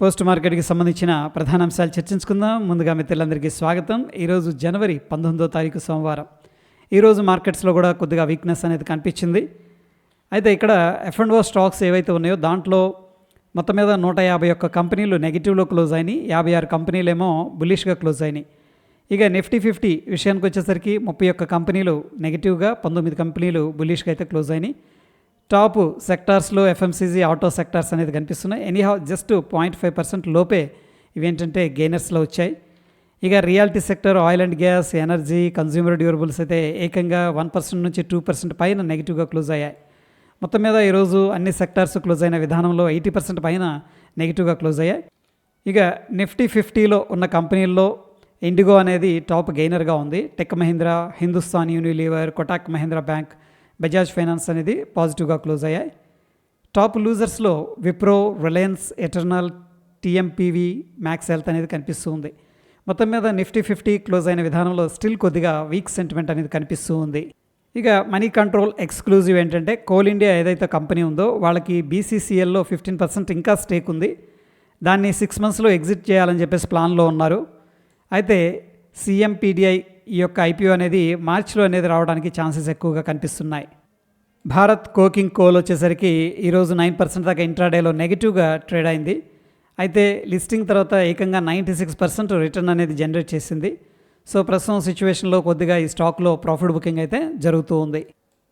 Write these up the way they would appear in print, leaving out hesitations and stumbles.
Post మార్కెట్కి సంబంధించిన ప్రధాన అంశాలు చర్చించుకుందాం. ముందుగా మిత్రులందరికీ స్వాగతం. ఈరోజు జనవరి 19వ తారీఖు సోమవారం. ఈరోజు మార్కెట్స్లో కూడా కొద్దిగా వీక్నెస్ అనేది కనిపించింది. అయితే ఇక్కడ F&O స్టాక్స్ ఏవైతే ఉన్నాయో దాంట్లో మొత్తం మీద 151 కంపెనీలు నెగిటివ్లో క్లోజ్ అయినాయి, 56 కంపెనీలేమో బుల్లిష్గా క్లోజ్ అయినాయి. ఇక నిఫ్టీ 50 విషయానికి వచ్చేసరికి 31 కంపెనీలు నెగిటివ్గా, 19 కంపెనీలు బుల్లిష్గా అయితే క్లోజ్ అయినాయి. టాప్ సెక్టార్స్లో FMCG, ఆటో సెక్టార్స్ అనేది కనిపిస్తున్నాయి. ఎనీహౌ జస్ట్ 0.5% లోపే ఇవేంటంటే గెయినర్స్లో వచ్చాయి. ఇక reality sector, oil and gas, energy, consumer durables అయితే ఏకంగా 1% నుంచి 2% పైన నెగిటివ్గా క్లోజ్ అయ్యాయి. మొత్తం మీద ఈరోజు అన్ని సెక్టార్స్ క్లోజ్ అయిన విధానంలో 80% పైన నెగిటివ్గా క్లోజ్ అయ్యాయి. ఇక నిఫ్టీ 50లో ఉన్న కంపెనీల్లో ఇండిగో అనేది టాప్ గెయినర్గా ఉంది. Tech Mahindra, Hindustan Unilever, Kotak Mahindra Bank, Bajaj Finance అనేది పాజిటివ్గా క్లోజ్ అయ్యాయి. టాప్ లూజర్స్లో Wipro, Reliance, Eternal, TMPV, Max Health అనేది కనిపిస్తూ ఉంది. మొత్తం మీద నిఫ్టీ 50 క్లోజ్ అయిన విధానంలో స్టిల్ కొద్దిగా వీక్ సెంటిమెంట్ అనేది కనిపిస్తూ ఉంది. ఇక మనీ కంట్రోల్ ఎక్స్క్లూజివ్ ఏంటంటే కోల్ ఇండియా ఏదైతే కంపెనీ ఉందో వాళ్ళకి BCCLలో 15% ఇంకా స్టేక్ ఉంది. దాన్ని 6 monthsలో ఎగ్జిట్ చేయాలని చెప్పేసి ప్లాన్లో ఉన్నారు. అయితే CMPDI ఈ యొక్క IPO అనేది మార్చిలో అనేది రావడానికి ఛాన్సెస్ ఎక్కువగా కనిపిస్తున్నాయి. భారత్ కోకింగ్ కోల్ వచ్చేసరికి ఈరోజు 9% దాకా ఇంట్రాడేలో నెగిటివ్గా ట్రేడ్ అయింది. అయితే లిస్టింగ్ తర్వాత ఏకంగా 96% రిటర్న్ అనేది జనరేట్ చేసింది. సో ప్రస్తుతం సిచ్యువేషన్లో కొద్దిగా ఈ స్టాక్లో ప్రాఫిట్ బుకింగ్ అయితే జరుగుతూ ఉంది.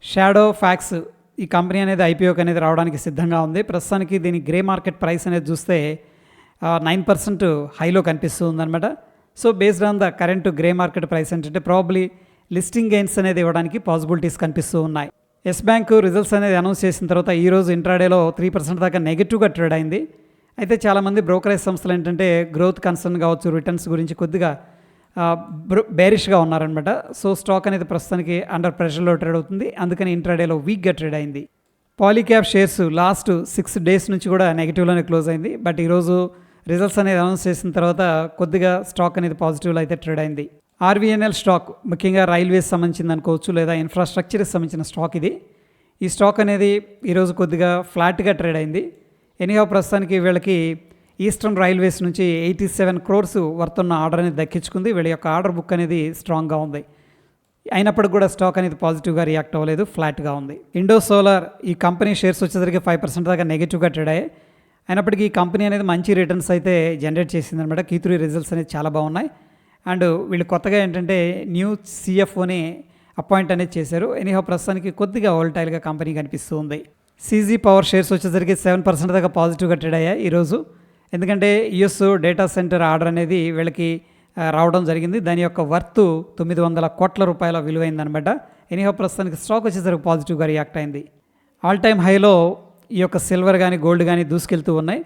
షాడో ఫ్యాక్స్ ఈ కంపెనీ అనేది IPOకి అనేది రావడానికి సిద్ధంగా ఉంది. ప్రస్తుతానికి దీని గ్రే మార్కెట్ ప్రైస్ అనేది చూస్తే 9% హైలో కనిపిస్తూ ఉందన్నమాట. So based on the current grey market price ఏంటంటే ప్రాబబ్లీ లిస్టింగ్ గెయిన్స్ అనేది ఇవ్వడానికి పాసిబిలిటీస్ కనిపిస్తూ ఉన్నాయి. ఎస్ బ్యాంక్ రిజల్ట్స్ అనేది అనౌన్స్ చేసిన తర్వాత ఈరోజు ఇంట్రాడేలో 3% దాకా నెగిటివ్గా ట్రేడ్ అయింది. అయితే చాలామంది బ్రోకరేజ్ సంస్థలు ఏంటంటే గ్రోత్ కన్సర్న్ కావచ్చు, రిటర్న్స్ గురించి కొద్దిగా బేరిష్గా ఉన్నారనమాట. సో స్టాక్ అనేది ప్రస్తుతానికి అండర్ ప్రెషర్లో ట్రేడ్ అవుతుంది. అందుకని ఇంట్రాడేలో వీక్గా ట్రేడ్ అయింది. పాలీక్యాబ్ షేర్స్ లాస్ట్ 6 days నుంచి కూడా నెగిటివ్లోనే క్లోజ్ అయింది. బట్ ఈరోజు రిజల్ట్స్ అనేది అనౌన్స్ చేసిన తర్వాత కొద్దిగా స్టాక్ అనేది పాజిటివ్లో అయితే ట్రేడ్ అయింది. RVNL స్టాక్ ముఖ్యంగా రైల్వేస్ సంబంధించింది అనుకోవచ్చు, లేదా ఇన్ఫ్రాస్ట్రక్చర్కి సంబంధించిన స్టాక్ ఇది. ఈ స్టాక్ అనేది ఈరోజు కొద్దిగా ఫ్లాట్గా ట్రేడ్ అయింది. ఎనీహౌ ప్రస్తుతానికి వీళ్ళకి ఈస్టర్న్ రైల్వేస్ నుంచి 87 crores వర్త్ ఉన్న ఆర్డర్ అనేది దక్కించుకుంది. వీళ్ళ యొక్క ఆర్డర్ బుక్ అనేది స్ట్రాంగ్గా ఉంది. అయినప్పటికీ కూడా స్టాక్ అనేది పాజిటివ్గా రియాక్ట్ అవ్వలేదు, ఫ్లాట్గా ఉంది. ఇండో సోలార్ ఈ కంపెనీ షేర్స్ వచ్చేసరికి 5% దాకా నెగిటివ్గా ట్రేడ్ అయ్యాయి. అయినప్పటికీ ఈ కంపెనీ అనేది మంచి రిటర్న్స్ అయితే జనరేట్ చేసిందనమాట. Q3 రిజల్ట్స్ అనేది చాలా బాగున్నాయి. అండ్ వీళ్ళు కొత్తగా ఏంటంటే న్యూ CFOని అపాయింట్ అనేది చేశారు. ఎనీహౌ ప్రస్తుతానికి కొద్దిగా వోల్టైల్గా కంపెనీ కనిపిస్తూ ఉంది. CG పవర్ షేర్స్ వచ్చేసరికి 7% దాకా పాజిటివ్గా ట్రేడ్ అయ్యాయి ఈరోజు. ఎందుకంటే US డేటా సెంటర్ ఆర్డర్ అనేది వీళ్ళకి రావడం జరిగింది. దాని యొక్క వర్త్ 900 కోట్ల రూపాయల విలువైందనమాట. ఎనీహౌ ప్రస్తుతానికి స్టాక్ వచ్చేసరికి పాజిటివ్గా రియాక్ట్ అయింది. ఆల్ టైమ్ హైలో ఈ యొక్క సిల్వర్ కానీ గోల్డ్ కానీ దూసుకెళ్తూ ఉన్నాయి.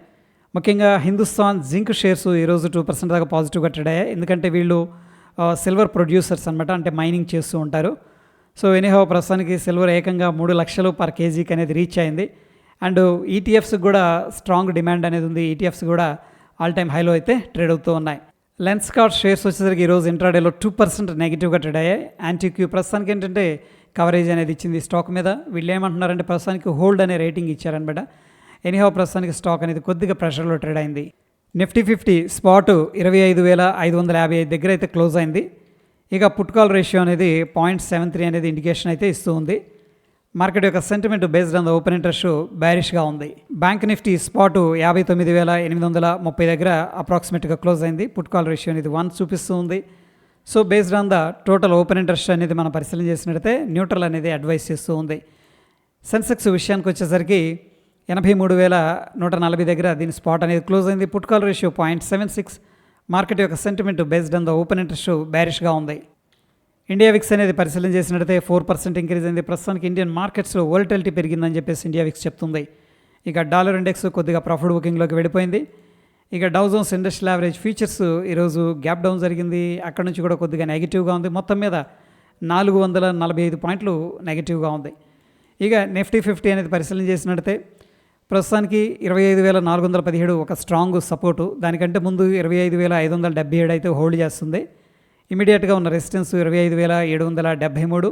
ముఖ్యంగా హిందుస్థాన్ జింక్ షేర్స్ ఈరోజు 2% దాకా పాజిటివ్గా ట్రేడ్ అయ్యాయి. ఎందుకంటే వీళ్ళు సిల్వర్ ప్రొడ్యూసర్స్ అనమాట, అంటే మైనింగ్ చేస్తూ ఉంటారు. సో ఎనీహౌ ప్రస్తుతానికి సిల్వర్ ఏకంగా 3 లక్షలు per kg అనేది రీచ్ అయింది. అండ్ ETFs కూడా స్ట్రాంగ్ డిమాండ్ అనేది ఉంది. ETFs కూడా ఆల్ టైమ్ హైలో అయితే ట్రేడ్ అవుతూ ఉన్నాయి. లెన్స్కార్ట్ షేర్స్ వచ్చేసరికి ఈరోజు ఇంట్రాడేలో 2% నెగిటివ్గా ట్రేడ్ అయ్యాయి. యాంటీక్యూ ప్రస్తుతానికి ఏంటంటే కవరేజ్ అనేది ఇచ్చింది స్టాక్ మీద. వీళ్ళు ఏమంటున్నారంటే ప్రస్తుతానికి హోల్డ్ అనే రేటింగ్ ఇచ్చారనమాట. ఎనీహౌ ప్రస్తుతానికి స్టాక్ అనేది కొద్దిగా ప్రెషర్లో ట్రేడ్ అయింది. నిఫ్టీ 50 స్పాట్ 25,555 దగ్గర అయితే క్లోజ్ అయింది. ఇక పుట్ కాల్ రేషియో అనేది 0.73 అనేది ఇండికేషన్ అయితే ఇస్తూ ఉంది. మార్కెట్ యొక్క sentiment based on the open interest బేరిష్గా ఉంది. బ్యాంక్ నిఫ్టీ స్పాట్ 59,830 దగ్గర అప్రాక్సిమేట్గా క్లోజ్ అయింది. పుట్ కాల్ రేషియో అనేది 1 చూపిస్తూ ఉంది. So based on the total open interest అనేది మనం పరిశీలన చేసినట్టయితే న్యూట్రల్ అనేది అడ్వైస్ చేస్తూ ఉంది. సెన్సెక్స్ విషయానికి వచ్చేసరికి 83,140 దగ్గర దీని స్పాట్ అనేది క్లోజ్ అయింది. Put call ratio 0.76. మార్కెట్ యొక్క sentiment based on the open interest బేరిష్గా ఉంది. ఇండియా విక్స్ అనేది పరిశీలన చేసినట్టయితే 4% ఇంక్రీజ్ అయింది. ప్రస్తుతానికి ఇండియన్ మార్కెట్స్లో వోల్టిలిటీ పెరిగిందని చెప్పేసి ఇండియా విక్స్ చెప్తుంది. ఇక డాలర్ ఇండెక్స్ కొద్దిగా ప్రాఫిట్ బుకింగ్లోకి వెళ్ళిపోయింది. ఇక Dow Jones industrial average futures ఈరోజు గ్యాప్ డౌన్ జరిగింది. అక్కడ నుంచి కూడా కొద్దిగా నెగిటివ్గా ఉంది. మొత్తం మీద 445 పాయింట్లు నెగిటివ్గా ఉంది. ఇక నిఫ్టీ 50 అనేది పరిశీలన చేసినట్టయితే ప్రస్తుతానికి 25,417 ఒక స్ట్రాంగ్ సపోర్టు. దానికంటే ముందు 25,577 అయితే హోల్డ్ చేస్తుంది. ఇమీడియట్గా ఉన్న రెసిస్టెన్స్ 25,773.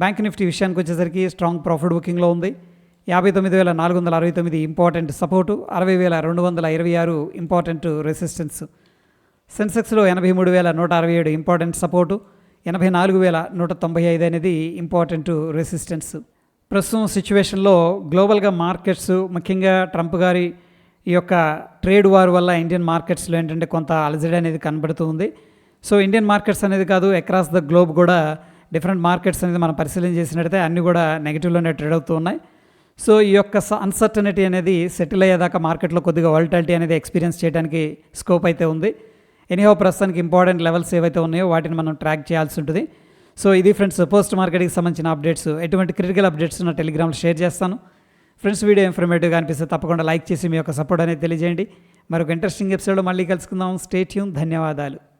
బ్యాంక్ నిఫ్టీ విషయానికి వచ్చేసరికి స్ట్రాంగ్ ప్రాఫిట్ బుకింగ్లో ఉంది. 59,469 ఇంపార్టెంట్ సపోర్టు, 60,226 ఇంపార్టెంట్ రెసిస్టెన్స్. సెన్సెక్స్లో 83,167 ఇంపార్టెంట్ సపోర్టు, 84,195 అనేది ఇంపార్టెంట్ రెసిస్టెన్స్. ప్రస్తుతం సిచ్యువేషన్లో గ్లోబల్గా మార్కెట్స్, ముఖ్యంగా ట్రంప్ గారి ఈ యొక్క ట్రేడ్ వార్ వల్ల ఇండియన్ మార్కెట్స్లో ఏంటంటే కొంత అలజడి అనేది కనబడుతూ ఉంది. సో ఇండియన్ మార్కెట్స్ అనేది కాదు, అక్రాస్ ద గ్లోబ్ కూడా డిఫరెంట్ మార్కెట్స్ అనేది మనం పరిశీలన చేసినట్టయితే అన్నీ కూడా నెగిటివ్లోనే ట్రేడ్ అవుతూ ఉన్నాయి. సో ఈ యొక్క అన్సర్టనిటీ అనేది సెటిల్ అయ్యేదాకా మార్కెట్లో కొద్దిగా వాలటిలిటీ అనేది ఎక్స్పీరియన్స్ చేయడానికి స్కోప్ అయితే ఉంది. ఎనీహౌ ప్రస్తుతానికి ఇంపార్టెంట్ లెవెల్స్ ఏవైతే ఉన్నాయో వాటిని మనం ట్రాక్ చేయాల్సి ఉంటుంది. సో ఇది ఫ్రెండ్స్ పోస్ట్ మార్కెట్కి సంబంధించిన అప్డేట్స్. ఎటువంటి క్రిటికల్ అప్డేట్స్ నా టెలిగ్రామ్లో షేర్ చేస్తాను. ఫ్రెండ్స్ వీడియో ఇన్ఫర్మేటివ్గా అనిపిస్తే తప్పకుండా లైక్ చేసి మీ యొక్క సపోర్ట్ అనేది తెలియజేయండి. మరొక ఇంట్రెస్టింగ్ ఎపిసోడ్లో మళ్ళీ కలుసుకుందాం. Stay tune. ధన్యవాదాలు.